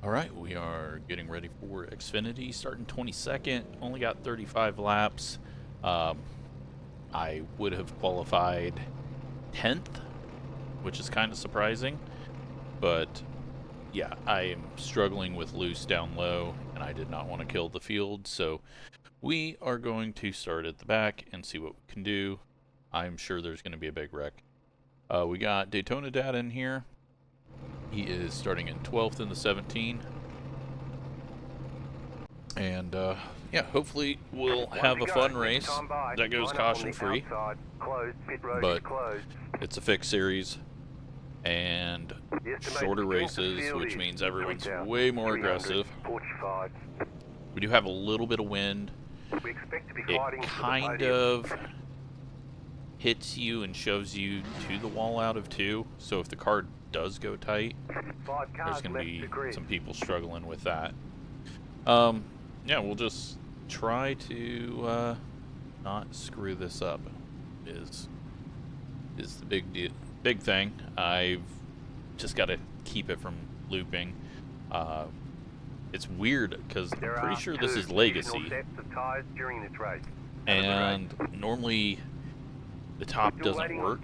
Alright, we are getting ready for Xfinity, starting 22nd, only got 35 laps. I would have qualified 10th, which is kind of surprising, but yeah, I am struggling with loose down low, and I did not want to kill the field, so we are going to start at the back and see what we can do. I'm sure there's going to be a big wreck. We got Daytona Dad in here. He is starting in 12th in the 17. And, yeah, hopefully we'll have a fun race that goes caution-free. But it's a fixed series and shorter races, which means everyone's way more aggressive. We do have a little bit of wind. It kind of hits you and shoves you to the wall out of two, so if the car does go tight, there's going to be some people struggling with that. Yeah, we'll just try to not screw this up is the big thing. I've just got to keep it from looping. It's weird because I'm pretty sure this is Legacy, and normally the top doesn't work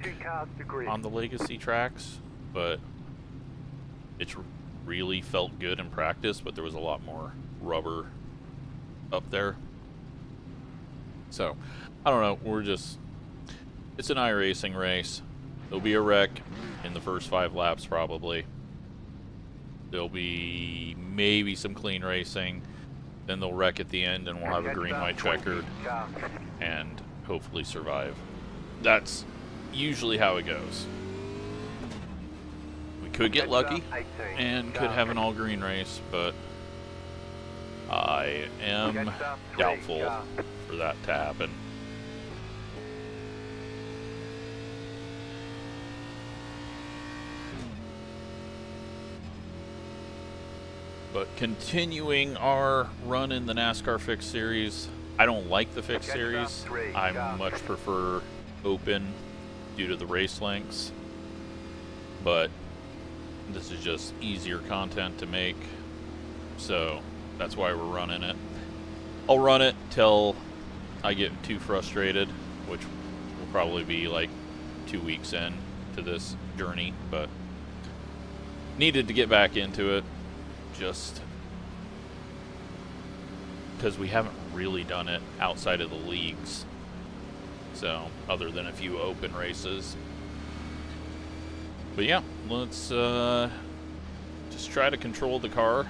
on the Legacy tracks, but it's really felt good in practice, but there was a lot more rubber up there. So, I don't know, it's an iRacing race. There'll be a wreck in the first 5 laps probably. There'll be maybe some clean racing, then they'll wreck at the end and we'll have a green-white checkered and hopefully survive. That's usually how it goes. We could get lucky and could have an all-green race, but I am doubtful for that to happen. But continuing our run in the NASCAR Fixed Series, I don't like the Fixed Series. I much prefer open due to the race lengths, but this is just easier content to make, so that's why we're running it. I'll run it till I get too frustrated, which will probably be like 2 weeks in to this journey, but needed to get back into it just because we haven't really done it outside of the leagues. So, other than a few open races. But yeah, let's just try to control the car.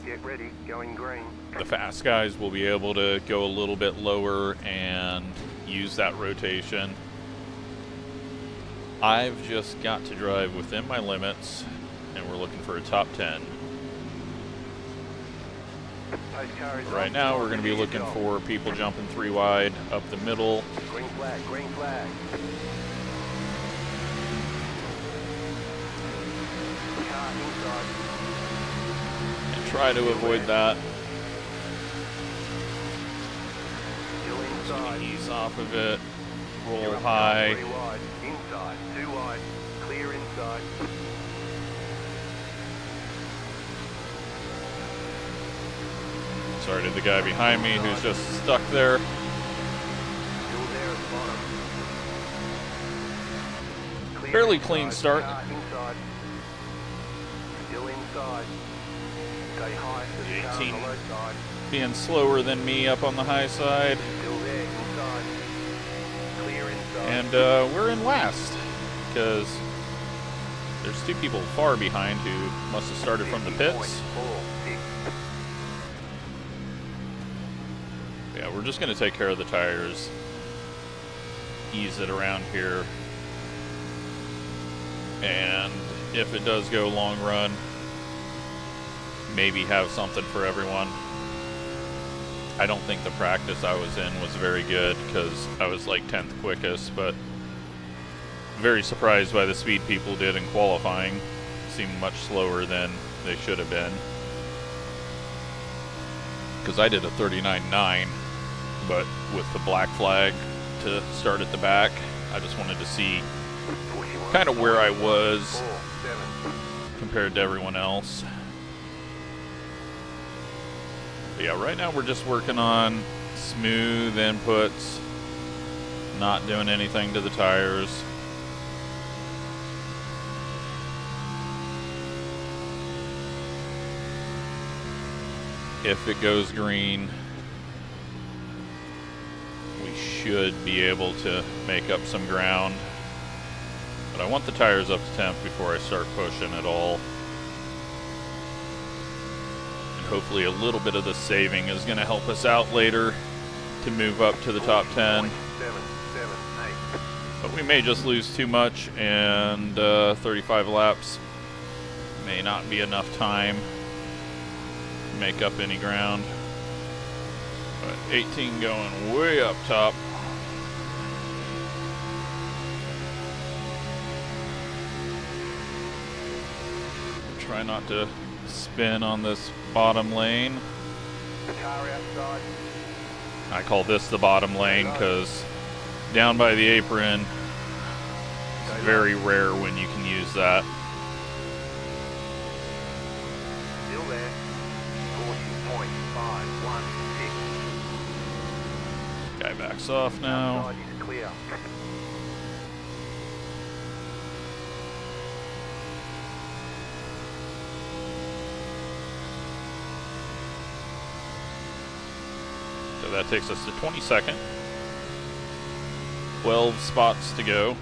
Get ready, going green. The fast guys will be able to go a little bit lower and use that rotation. I've just got to drive within my limits, and we're looking for a top 10. Right now, we're going to be looking for people jumping 3 wide up the middle. Green flag, green flag. Car inside. And try to avoid that. Still inside. Ease off of it. Roll You're up high. 3 wide. Inside, 2 wide. Clear inside. Sorry to the guy behind me who's just stuck there. Still there at the bottom. Clear Fairly inside. clean start. Car inside. Still inside. Stay high to the car on 18. the low side. Being slower than me up on the high side. Still there inside. Clear inside. And we're in last because there's 2 people far behind who must have started from the pits. 50.46. Yeah, we're just going to take care of the tires, ease it around here, and if it does go long run, maybe have something for everyone. I don't think the practice I was in was very good because I was like 10th quickest, but very surprised by the speed people did in qualifying. Seemed much slower than they should have been. Because I did a 39.9, but with the black flag to start at the back, I just wanted to see kind of where I was compared to everyone else. But yeah, right now we're just working on smooth inputs, not doing anything to the tires. If it goes green, we should be able to make up some ground. But I want the tires up to temp before I start pushing at all. And hopefully a little bit of the saving is going to help us out later to move up to the top 10. But we may just lose too much, and 35 laps may not be enough time to make up any ground. But 18 going way up top. Try not to spin on this bottom lane. I call this the bottom lane because down by the apron, it's very rare when you can use that. Still there. 40.516. Guy backs off now. Outside is clear. So that takes us to 22nd. 12 spots to go.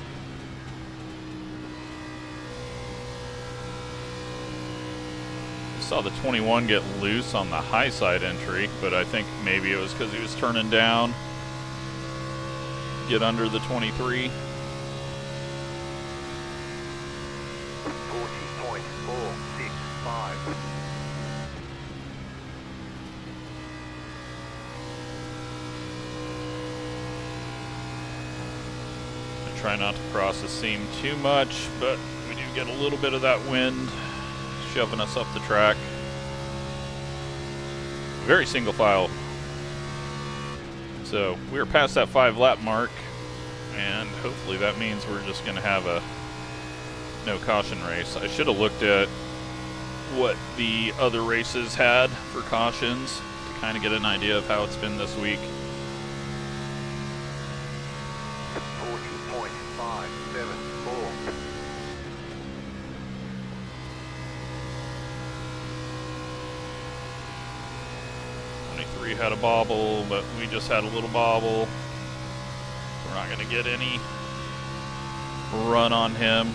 Saw the 21 get loose on the high side entry, but I think maybe it was because he was turning down. Get under the 23. 40.465. Try not to cross the seam too much, but we do get a little bit of that wind shoving us up the track. Very single file. So we're past that 5 lap mark, and hopefully that means we're just going to have a no caution race. I should have looked at what the other races had for cautions to kind of get an idea of how it's been this week. 40.574. 23 had a bobble, but we just had a little bobble. We're not going to get any run on him.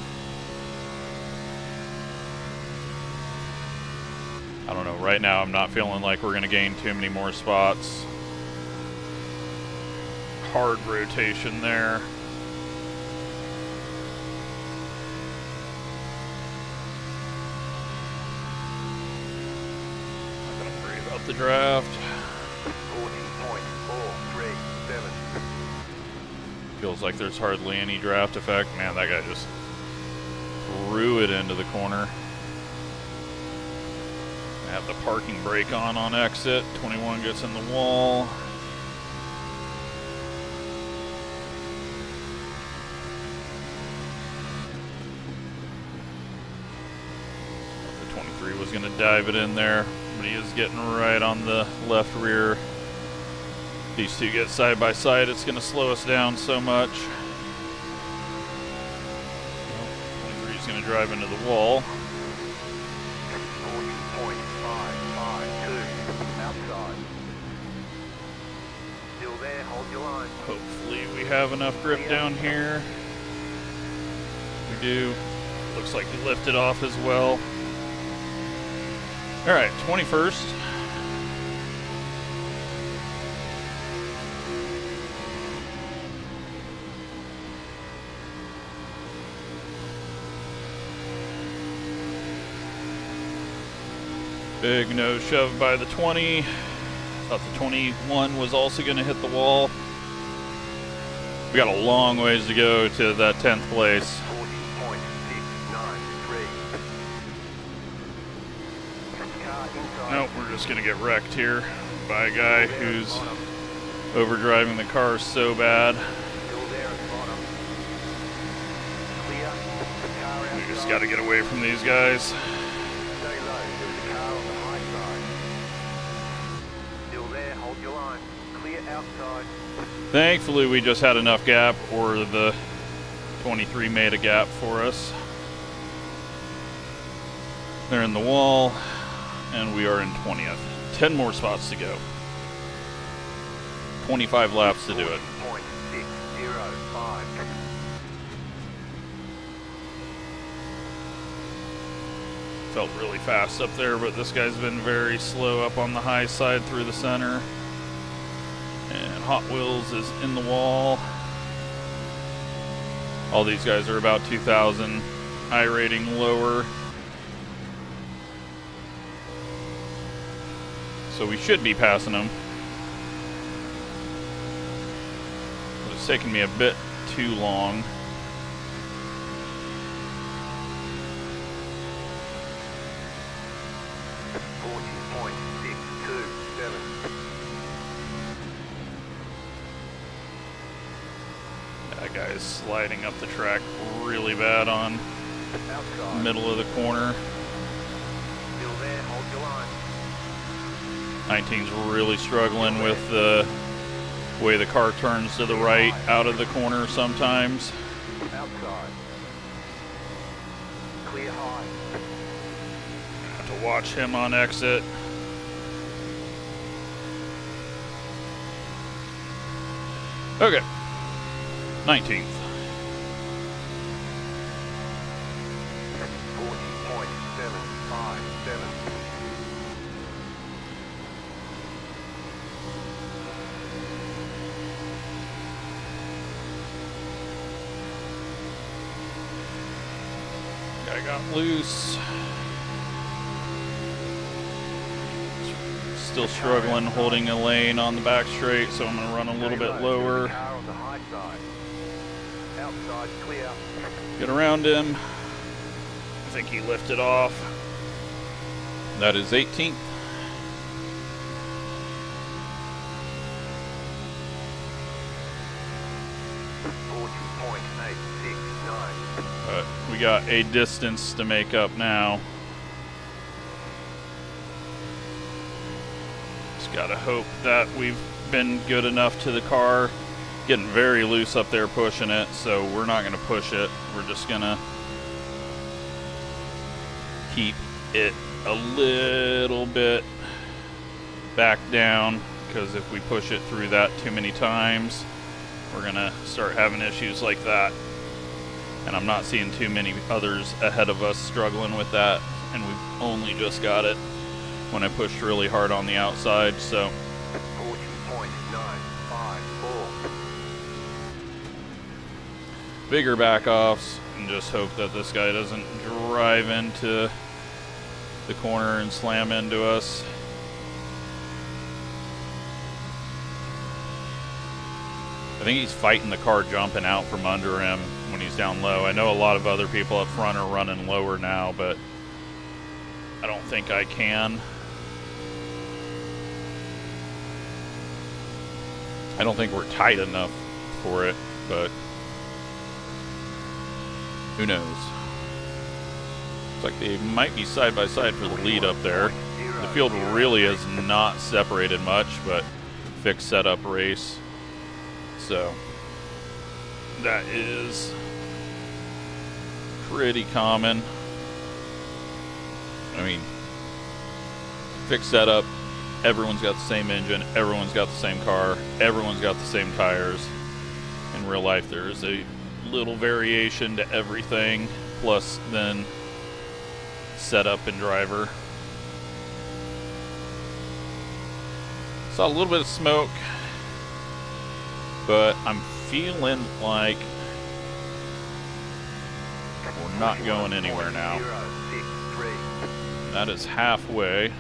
I don't know, right now I'm not feeling like we're going to gain too many more spots. Hard rotation there. Not going to worry about the draft. 40.437. Feels like there's hardly any draft effect. Man, that guy just threw it into the corner. I have the parking brake on exit. 21 gets in the wall. The 23 was going to dive it in there, but he is getting right on the left rear. These two get side by side, it's going to slow us down so much. 23 is going to drive into the wall. 40.552. Outside. Still there, hold your line. Hopefully we have enough grip down here. We do. Looks like he lifted off as well. Alright, 21st. Big nose shove by the 20. Thought the 21 was also going to hit the wall. We got a long ways to go to that 10th place. 40.693. Nope, we're just going to get wrecked here by a guy who's overdriving the car so bad. Still there at the bottom. Clear. Car We just outside. got to get away from these guys. Stay low. There's a car on the high side. hold your line. Clear outside. Thankfully, we just had enough gap, or the 23 made a gap for us. They're in the wall, and we are in 20th. 10 more spots to go. 25 laps to do it. 0.605. Felt really fast up there, but this guy's been very slow up on the high side through the center. And Hot Wheels is in the wall. All these guys are about 2,000 I rating lower. So we should be passing them. But it's taken me a bit too long. That guy's sliding up the track really bad on the middle of the corner. Still there, hold your line. 19's really struggling with the way the car turns to the right out of the corner sometimes. Outside. Clear high. Have to watch him on exit. Okay. 19th. 40.757. Guy got loose. Still struggling holding a lane on the back straight, so I'm going to run a little bit lower. Car on the high side. Outside clear. Get around him. I think he lifted off. That is 18th. But we got a distance to make up now. Just gotta hope that we've been good enough to the car. Getting very loose up there pushing it, so we're not gonna push it. We're just gonna keep it a little bit back down, because if we push it through that too many times, we're gonna start having issues like that. And I'm not seeing too many others ahead of us struggling with that, and we've only just got it when I pushed really hard on the outside, so 40.954. bigger back offs, and just hope that this guy doesn't drive into the corner and slam into us. I think he's fighting the car jumping out from under him when he's down low. I know a lot of other people up front are running lower now, but I don't think I can. I don't think we're tight enough for it, but who knows? Looks like they might be side by side for the lead up there. The field really is not separated much, but fixed setup race. So that is pretty common. I mean, fixed setup, everyone's got the same engine, everyone's got the same car, everyone's got the same tires. In real life, there is a little variation to everything, plus then setup and driver. Saw a little bit of smoke, but I'm feeling like we're not going anywhere now. That is halfway.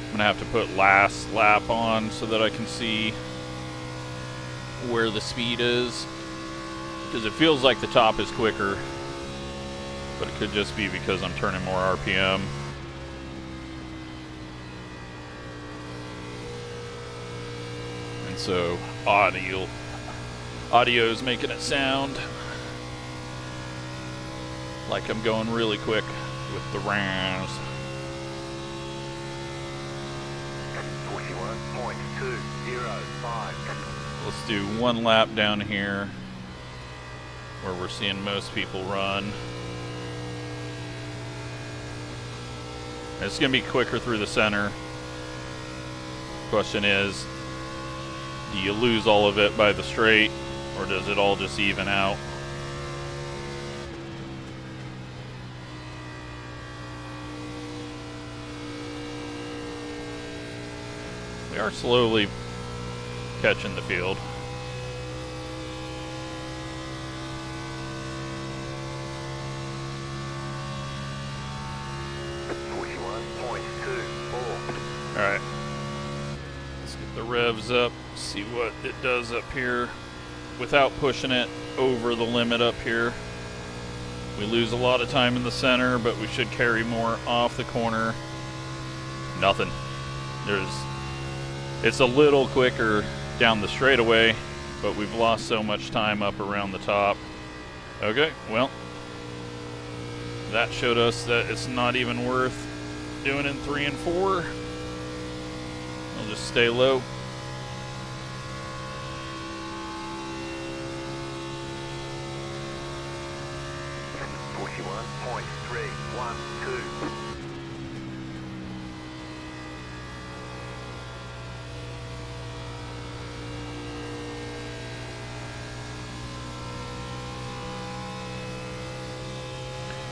I'm gonna have to put last lap on so that I can see where the speed is, because it feels like the top is quicker, but it could just be because I'm turning more RPM. And so audio is making it sound like I'm going really quick with the rounds. 41.205. Let's do one lap down here where we're seeing most people run. It's going to be quicker through the center. Question is, do you lose all of it by the straight, or does it all just even out? We are slowly catching the field. Alright, let's get the revs up, see what it does up here without pushing it over the limit up here. We lose a lot of time in the center, but we should carry more off the corner. Nothing. It's a little quicker down the straightaway, but we've lost so much time up around the top. Okay, well, that showed us that it's not even worth doing in 3 and 4. I'll just stay low.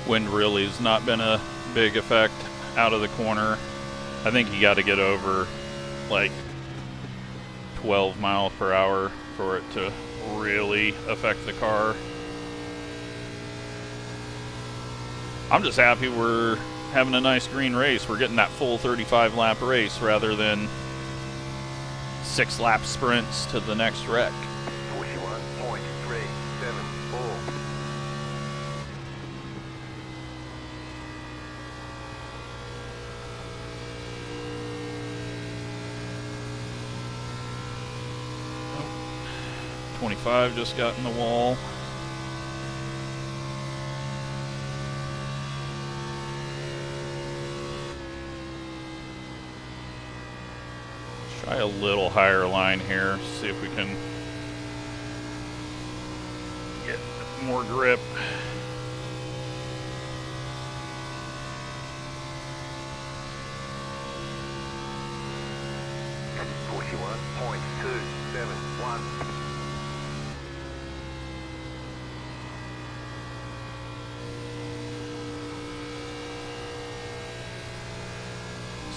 Wind really has not been a big effect out of the corner. I think you got to get over like 12 miles per hour for it to really affect the car. I'm just happy we're having a nice green race. We're getting that full 35 lap race rather than 6 lap sprints to the next wreck. 41.374. Oh, 25 just got in the wall. Try a little higher line here, see if we can get more grip.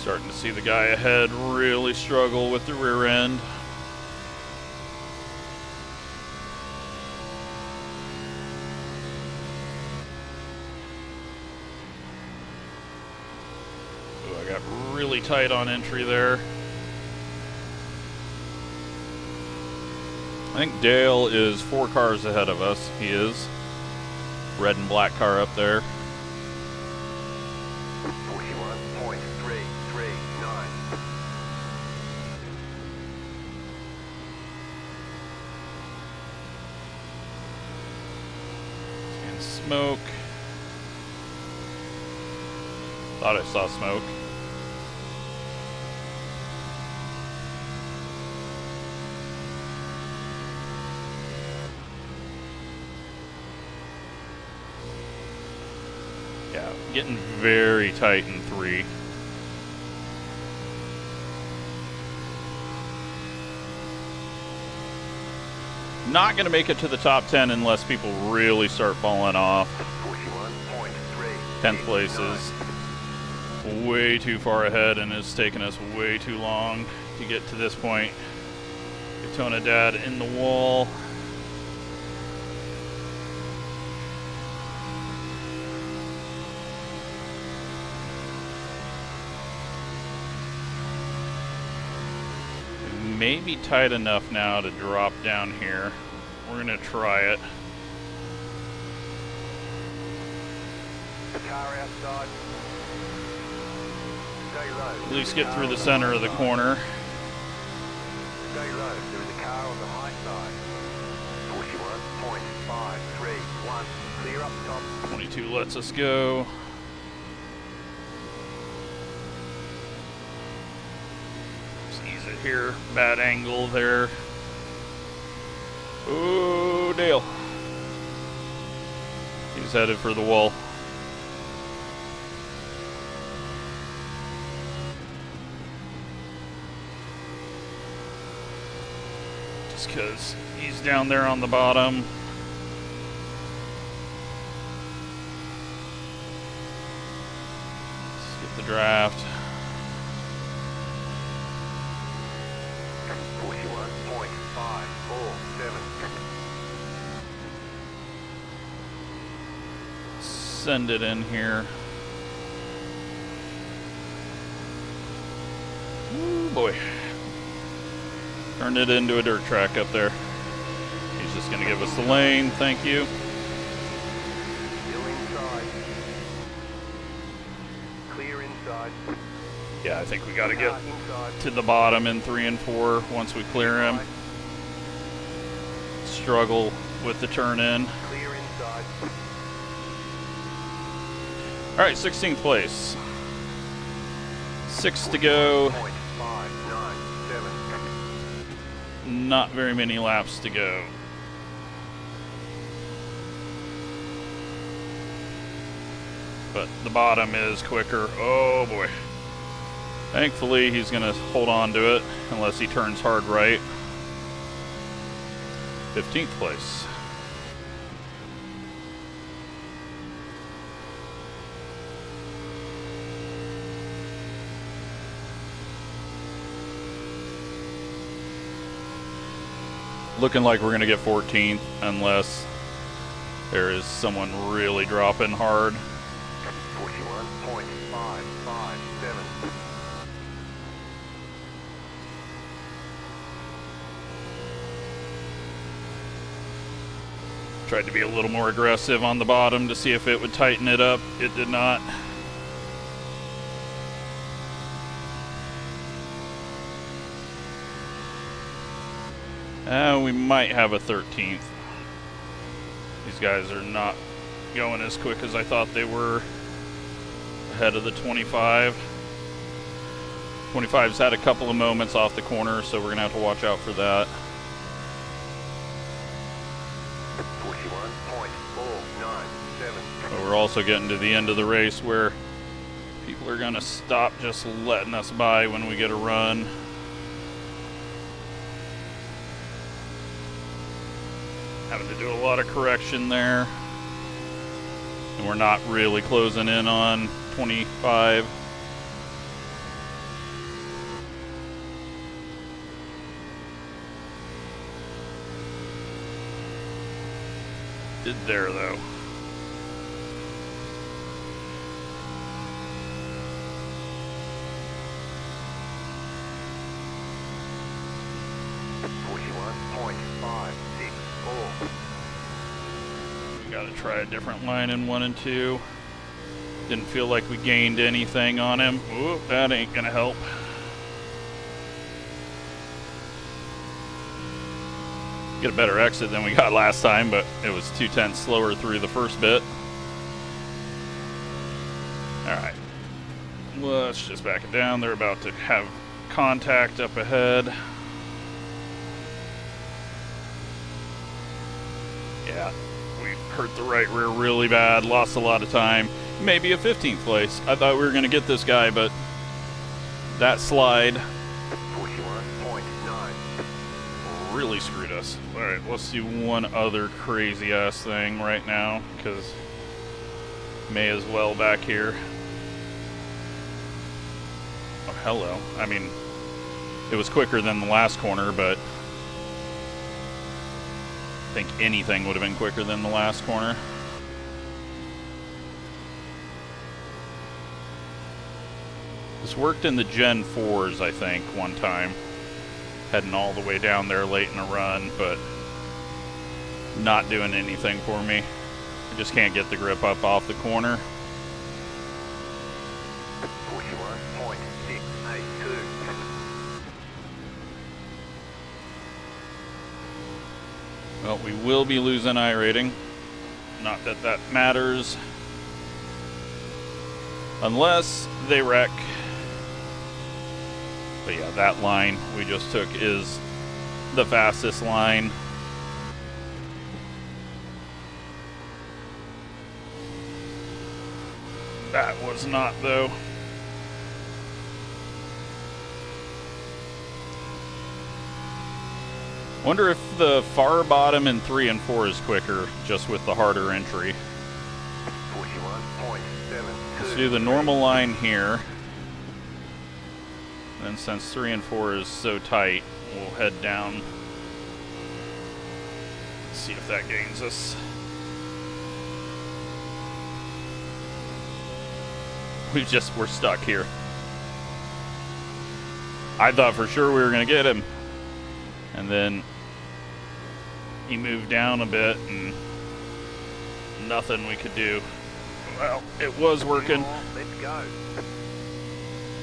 Starting to see the guy ahead really struggle with the rear end. Ooh, I got really tight on entry there. I think Dale is 4 cars ahead of us. He is. Red and black car up there. Smoke. Thought I saw smoke. Yeah, getting very tight in 3. Not going to make it to the top 10 unless people really start falling off. 10th place is way too far ahead and it's taken us way too long to get to this point. Daytona Dad in the wall. Maybe tight enough now to drop down here. We're gonna try it. Car outside. Stay low. At least get through the center of the corner. Stay low. There is a car on the high side. 41.531. Clear up top. 22 lets us go. here. Bad angle there. Oh, Dale. He's headed for the wall. Just because he's down there on the bottom. Let's get the draft. 41.547. Send it in here. Ooh, boy. Turned it into a dirt track up there. He's just going to give us the lane. Thank you. Still inside. Clear inside. Yeah, I think we got to get Inside. to the bottom in 3 and 4 once we clear him. Struggle with the turn in. Clear inside. All right, 16th place. 6 to go. 41.597. Not very many laps to go. But the bottom is quicker. Oh boy. Thankfully, he's going to hold on to it unless he turns hard right. 15th place. Looking like we're going to get 14th unless there is someone really dropping hard. 41.557. Tried to be a little more aggressive on the bottom to see if it would tighten it up. It did not. We might have a 13th. These guys are not going as quick as I thought they were. Ahead of the 25. 25's had a couple of moments off the corner, so we're going to have to watch out for that. 41.497. But we're also getting to the end of the race where people are going to stop just letting us by when we get a run. Having to do a lot of correction there. And we're not really closing in on 25. Did there though. Gotta try a different line in 1 and 2. Didn't feel like we gained anything on him. Ooh, that ain't gonna help. Get a better exit than we got last time, but it was 2/10 slower through the first bit. Alright. Let's just back it down. They're about to have contact up ahead. Yeah. Hurt the right rear really bad, lost a lot of time. Maybe a 15th place. I thought we were going to get this guy, but that slide 41.9 really screwed us. Alright, let's do one other crazy ass thing right now, because may as well back here. Oh, hello. I mean, it was quicker than the last corner, but I think anything would have been quicker than the last corner. This worked in the Gen 4s, I think, one time. Heading all the way down there late in the run, but not doing anything for me. I just can't get the grip up off the corner. 41.682. Well, we will be losing iRating. Not that that matters. Unless they wreck. But yeah, that line we just took is the fastest line. That was not, though. Wonder if the far bottom in 3 and 4 is quicker, just with the harder entry. 41.7. Let's do the normal line here. Then since 3 and 4 is so tight, we'll head down. See if that gains us. We're stuck here. I thought for sure we were gonna get him. And then he moved down a bit and nothing we could do. Well, it was working. Let's go.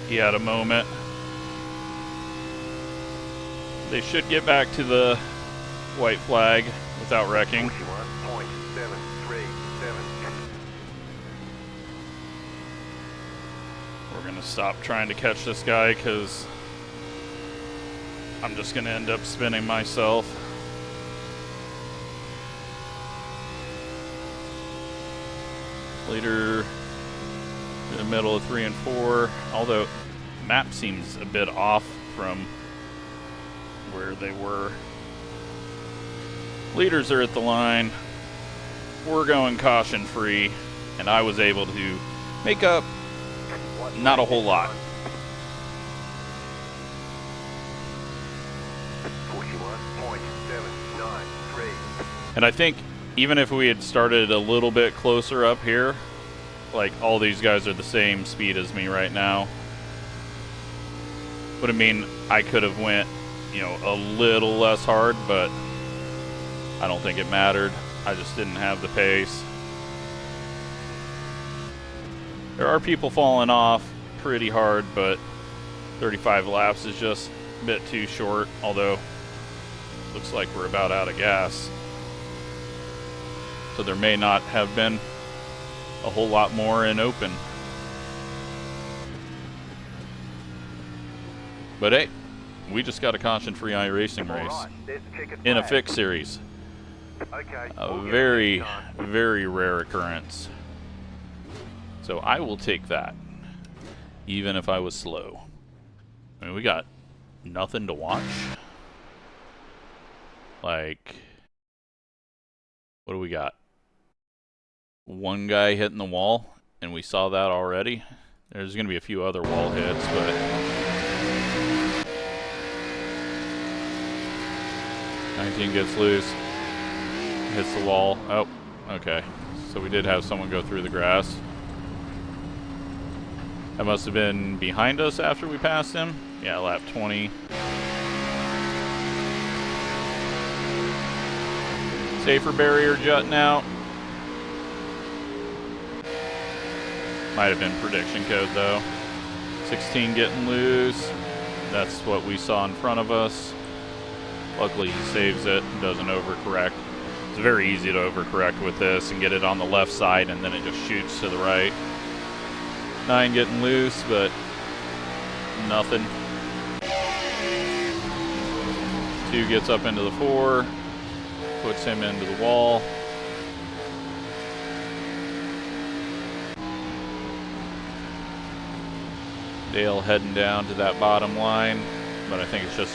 He had a moment. They should get back to the white flag without wrecking. 41.737. We're gonna stop trying to catch this guy because I'm just gonna end up spinning myself. Leader in the middle of 3 and 4, although map seems a bit off from where they were. Leaders are at the line. We're going caution free, and I was able to make up not a whole lot. 41.793. And I think even if we had started a little bit closer up here, like all these guys are the same speed as me right now. Would have mean I could have went, you know, a little less hard, but I don't think it mattered. I just didn't have the pace. There are people falling off pretty hard, but 35 laps is just a bit too short, although looks like we're about out of gas. So there may not have been a whole lot more in open. But hey, we just got a caution-free iRacing race in a fixed series. Okay. A very, very rare occurrence. So I will take that, even if I was slow. I mean, we got nothing to watch. Like, what do we got? One guy hitting the wall, and we saw that already. There's going to be a few other wall hits, but 19 gets loose, hits the wall. Oh, okay. So we did have someone go through the grass. That must have been behind us after we passed him. Yeah, lap 20. Safer barrier jutting out. Might have been prediction code though. 16 getting loose. That's what we saw in front of us. Luckily he saves it and doesn't overcorrect. It's very easy to overcorrect with this and get it on the left side, and then it just shoots to the right. 9 getting loose, but nothing. 2 gets up into the 4, puts him into the wall. Dale heading down to that bottom line, but I think it's just,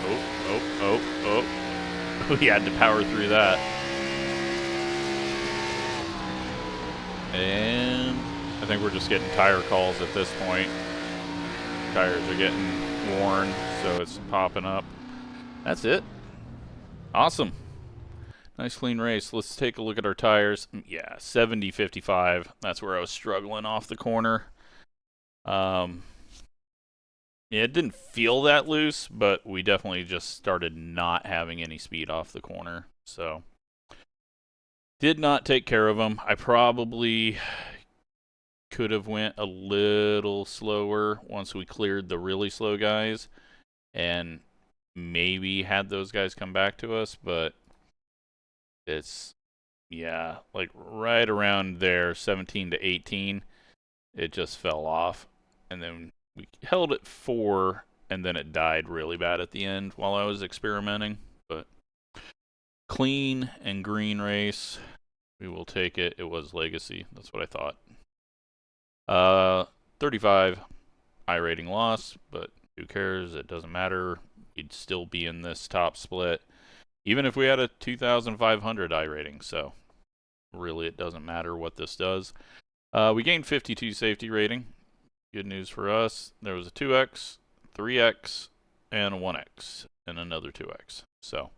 oh. We had to power through that. And I think we're just getting tire calls at this point. Tires are getting worn, so it's popping up. That's it. Awesome. Nice clean race. Let's take a look at our tires. Yeah, 70-55. That's where I was struggling off the corner. Yeah, it didn't feel that loose, but we definitely just started not having any speed off the corner. So, did not take care of them. I probably could have went a little slower once we cleared the really slow guys and maybe had those guys come back to us, but it's, yeah, like right around there, 17 to 18, it just fell off. And then we held at 4 and then it died really bad at the end while I was experimenting. But clean and green race, we will take it. It was Legacy. That's what I thought. 35 iRating loss, but who cares? It doesn't matter. We'd still be in this top split, even if we had a 2,500 iRating. So really, it doesn't matter what this does. We gained 52 safety rating. Good news for us. There was a 2x, 3x, and a 1x, and another 2x. So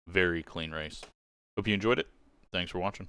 very clean race. Hope you enjoyed it. Thanks for watching.